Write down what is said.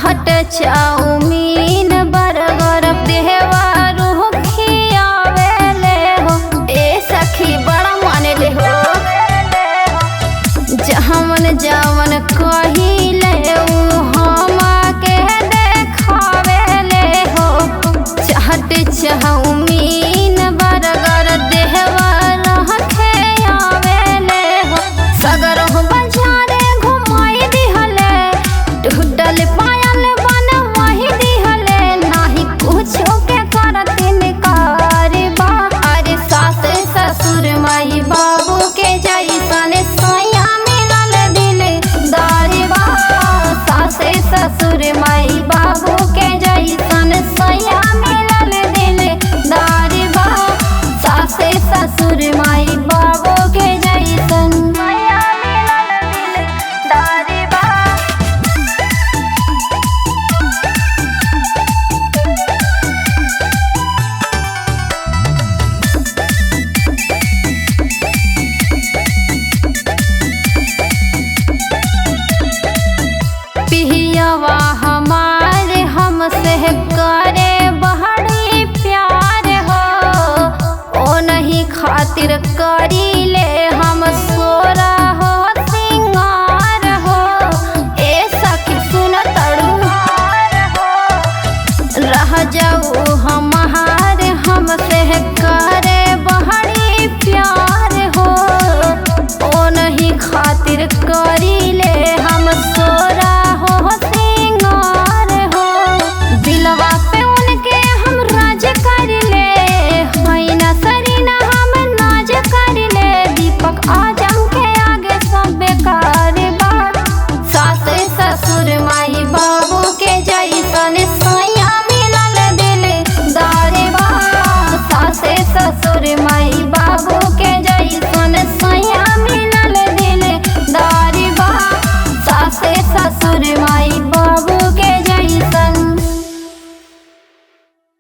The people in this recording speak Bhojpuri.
चाहत चाउमीन बर्गर देवा खियावेले हो। ए सखी बड़ा माने ले हो, जवन जवन कहिले उ हमके देखावेले हो। चाहत चाउमीन बर्गर देवा खियावेले हो। सगर बाजारे घुमाई दिहले, टूटल पायल बनवाही दिहले, नाही कुछो के करतिन कारबा। अरे सास ससुर माई बाबू के जैसन सैया मिलल दिलदारबा। सास ससुर माई बाबू के जैसन सैया मिलल दिलदारबा। सास ससुर माई बाबू के जैसन सैया मिलल दिलदारबा। पियवा हमारे हमसे करे बड़ी प्यार हो। ओ नहीं खातिर करी ले हम सोरा हो सिंगार हो। ए सखी सुन तड़ू रह जाऊ हमारे हमसे करे बड़ी प्यार हो। ओ नहीं खातिर करी ले हम सोरा हो सिंगार हो। दिलवा पे उनके हम राज कर ले, है ना सरीना हम नाज कर ले। दीपक आजम के आगे सब बेकार बा। सास ससुर माई बाबू के जैसन सैया मिलल दिलदारबा। सास ससुर माई बाबू